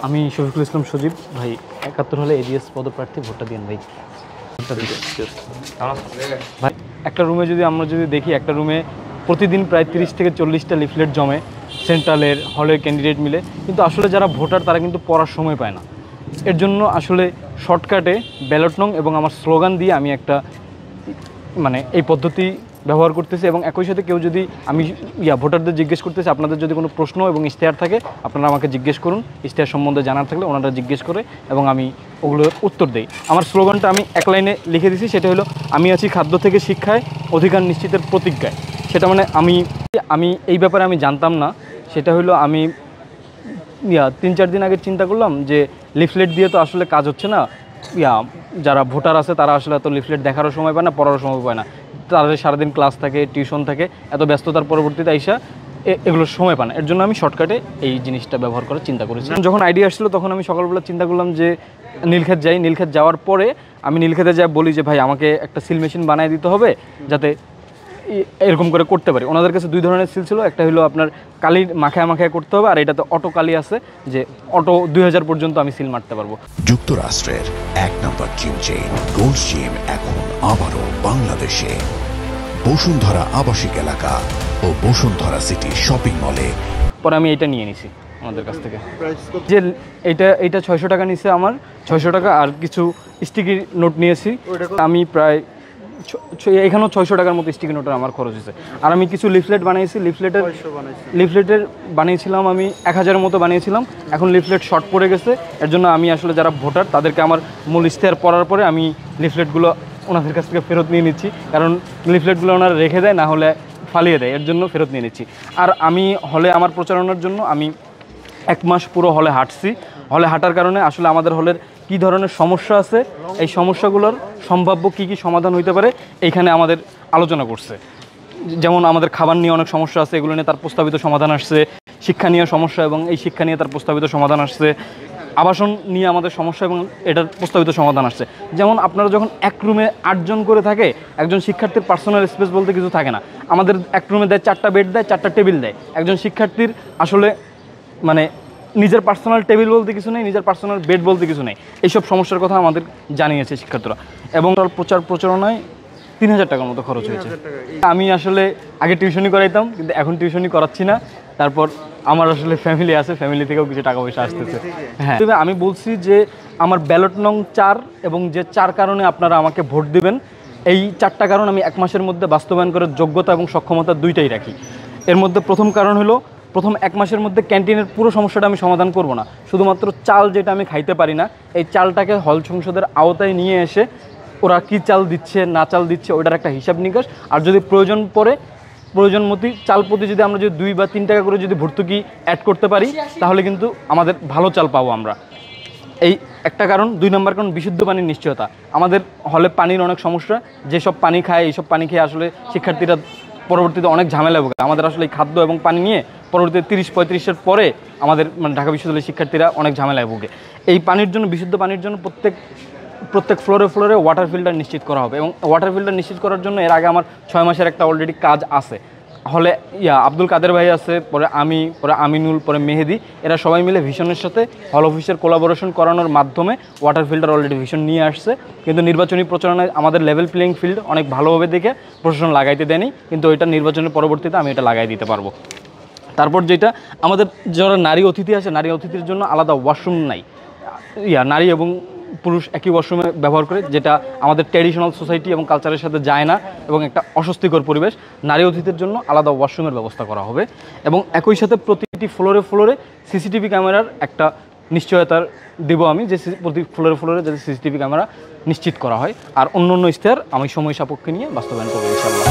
আমি শফিকুল ইসলাম সজীব ভাই ৭১ হলে এজিএস পদপ্রার্থী, ভোটটা দিন ভাই। ভাই একটা রুমে আমরা যদি দেখি, একটা রুমে প্রতিদিন প্রায় ৩০ থেকে ৪০টা লিফলেট জমে সেন্ট্রালের হলের ক্যান্ডিডেট মিলে, কিন্তু আসলে যারা ভোটার তারা কিন্তু পড়ার সময় পায় না। এর জন্য আসলে শর্টকাটে ব্যালট নং এবং আমার স্লোগান দিয়ে আমি একটা এই পদ্ধতি ব্যবহার করতেছি। এবং একই সাথে কেউ যদি আমি ভোটারদের জিজ্ঞেস করতেছি, আপনাদের যদি কোনো প্রশ্ন এবং ইশতেহার থাকে আপনারা আমাকে জিজ্ঞেস করুন, ইশতেহার সম্বন্ধে জানার থাকলে ওনারা জিজ্ঞেস করে এবং আমি ওগুলোর উত্তর দিই। আমার স্লোগানটা আমি এক লাইনে লিখে দিছি, সেটা হলো আমি আছি খাদ্য থেকে শিক্ষায়, অধিকার নিশ্চিতের প্রতিজ্ঞায়। সেটা আমি এই ব্যাপারে আমি জানতাম না, সেটা হলো আমি ৩-৪ দিন আগে চিন্তা করলাম যে লিফলেট দিয়ে তো আসলে কাজ হচ্ছে না, যারা ভোটার আছে তারা আসলে এত লিফলেট দেখারও সময় পায় না, পড়ারও সময় পায় না, তাদের সারাদিন ক্লাস থাকে, টিউশন থাকে, এত ব্যস্ততার পরবর্তীতে আইসা এগুলোর সময় পায় না। এর জন্য আমি শর্টকাটে এই জিনিসটা ব্যবহার করার চিন্তা করেছিলাম। যখন আইডিয়া আসছিলো তখন আমি সকালবেলা চিন্তা করলাম যে নীলক্ষেত যাই। নীলক্ষেত যাওয়ার পরে আমি নীলক্ষেতে যাই বলি যে ভাই আমাকে একটা সিল মেশিন বানিয়ে দিতে হবে যাতে এরকম করে করতে পারি। ওনাদের কাছে 2 ধরনের সিল ছিল, একটা হলো আপনার কালির মাখায় করতে হবে, আর এটাতে অটো কালি আছে যে অটো 2000 পর্যন্ত আমি সিল মারতে পারবো। যুক্তরাষ্ট্রের 1 নম্বর জিম চেইন গোল্ড জিম এখন আবারও বাংলাদেশে বসুন্ধরা আবাসিক এলাকা ও বসুন্ধরা সিটি শপিং মলে। পরে আমি এটা নিয়ে নিছি আমাদের কাছ থেকে, যে এইটা 600 টাকা নিছে আমার, 600 টাকা আর কিছু স্টিকি নোট নিয়েছি আমি, প্রায় এখানেও 600 টাকার মতো স্টিকি নোটের আমার খরচ হয়েছে। আর আমি কিছু লিফলেট বানিয়েছি, লিফলেটের বানিয়েছিলাম আমি 1000-এর মতো বানিয়েছিলাম। এখন লিফলেট শর্ট পড়ে গেছে, এর জন্য আমি আসলে যারা ভোটার তাদেরকে আমার মূল ইশতেহার পড়ার পরে আমি লিফলেটগুলো ওনাদের কাছ থেকে ফেরত নিয়ে নিচ্ছি, কারণ লিফলেটগুলো ওনারা রেখে দেয়, না হলে ফালিয়ে দেয়, এর জন্য ফেরত নিয়ে নিচ্ছি। আর আমি হলে আমার প্রচারণার জন্য আমি 1 মাস পুরো হলে হাঁটছি। হলে হাঁটার কারণে আসলে আমাদের হলের কী ধরনের সমস্যা আছে, এই সমস্যাগুলোর সম্ভাব্য কী সমাধান হইতে পারে এইখানে আমাদের আলোচনা করছে। যেমন আমাদের খাবার নিয়ে অনেক সমস্যা আছে, এগুলো নিয়ে তার প্রস্তাবিত সমাধান আসছে। শিক্ষা নিয়ে সমস্যা এবং এই শিক্ষা নিয়ে তার প্রস্তাবিত সমাধান আসছে। আবাসন নিয়ে আমাদের সমস্যা এবং এটার প্রস্তাবিত সমাধান আসছে। যেমন আপনারা যখন এক রুমে 8 জন করে থাকে, একজন শিক্ষার্থীর পার্সোনাল স্পেস বলতে কিছু থাকে না। আমাদের এক রুমে দেয় 4টা বেড দেয়, 4টা টেবিল দেয়। একজন শিক্ষার্থীর আসলে নিজের পার্সোনাল টেবিল বলতে কিছু নেই, নিজের পার্সোনাল বেড বলতে কিছু নেই। এইসব সমস্যার কথা আমাদের জানিয়েছে শিক্ষার্থীরা। এবং প্রচারণায় 3000 টাকার মতো খরচ হয়েছে। আমি আসলে আগে টিউশনি করাইতাম, কিন্তু এখন টিউশনি করাচ্ছি না। তারপর আমার আসলে ফ্যামিলি আছে, ফ্যামিলি থেকেও কিছু টাকা পয়সা আসতেছে। হ্যাঁ, তবে আমি বলছি যে আমার ব্যালট নং 4 এবং যে 4 কারণে আপনারা আমাকে ভোট দিবেন, এই 4টা কারণ আমি 1 মাসের মধ্যে বাস্তবায়ন করার যোগ্যতা এবং সক্ষমতা 2টাই রাখি। এর মধ্যে প্রথম কারণ হলো, প্রথম 1 মাসের মধ্যে ক্যান্টিনের পুরো সমস্যাটা আমি সমাধান করব না। শুধুমাত্র চাল যেটা আমি খাইতে পারি না, এই চালটাকে হল সংসদের আওতায় নিয়ে এসে ওরা কী চাল দিচ্ছে না চাল দিচ্ছে ওইটার একটা হিসাব নিকাশ, আর যদি প্রয়োজন পড়ে প্রয়োজনমতো চাল প্রতি যদি আমরা যদি 2 বা 3 টাকা করে যদি ভর্তুকি অ্যাড করতে পারি, তাহলে কিন্তু আমাদের ভালো চাল পাবো আমরা। এই একটা কারণ। 2 নম্বর কারণ বিশুদ্ধ পানির নিশ্চয়তা। আমাদের হলে পানির অনেক সমস্যা, যেসব পানি খায় এইসব পানি খেয়ে আসলে শিক্ষার্থীরা পরবর্তীতে অনেক ঝামেলা ভোগে। আমাদের আসলে এই খাদ্য এবং পানি নিয়ে পরবর্তীতে 30-35-এর পরে আমাদের ঢাকা বিশ্ববিদ্যালয়ের শিক্ষার্থীরা অনেক ঝামেলায় ভোগে। এই পানির জন্য, বিশুদ্ধ পানির জন্য প্রত্যেক ফ্লোরে ওয়াটার ফিল্টার নিশ্চিত করা হবে। এবং ওয়াটার ফিল্টার নিশ্চিত করার জন্য এর আগে আমার 6 মাসের একটা অলরেডি কাজ আছে। হলে আব্দুল কাদের ভাই আছে, পরে আমি, পরে আমিনুল, পরে মেহেদি, এরা সবাই মিলে ভিশনের সাথে হল অফিসের কোলাবোরেশন করানোর মাধ্যমে ওয়াটার ফিল্টার অলরেডি ভিশন নিয়ে আসছে। কিন্তু নির্বাচনী প্রচারণায় আমাদের লেভেল প্লেইং ফিল্ড অনেক ভালোভাবে দেখে প্রশাসন লাগাইতে দেয়নি, কিন্তু ওইটা নির্বাচনের পরবর্তীতে আমি এটা লাগাই দিতে পারবো। তারপর যেটা আমাদের যারা নারী অতিথি আছে, নারী অতিথির জন্য আলাদা ওয়াশরুম নাই। নারী এবং পুরুষ একই ওয়াশরুমে ব্যবহার করে, যেটা আমাদের ট্র্যাডিশনাল সোসাইটি এবং কালচারের সাথে যায় না এবং একটা অস্বস্তিকর পরিবেশ। নারী অতিথির জন্য আলাদা ওয়াশরুমের ব্যবস্থা করা হবে। এবং একই সাথে প্রতিটি ফ্লোরে সিসিটিভি ক্যামেরার একটা নিশ্চয়তার দেব আমি, যে প্রতি ফ্লোরে যাতে সিসিটিভি ক্যামেরা নিশ্চিত করা হয়। আর অন্য ইশতেহার আমি সময় সাপেক্ষে নিয়ে বাস্তবায়ন করবো ইনশাআল্লাহ।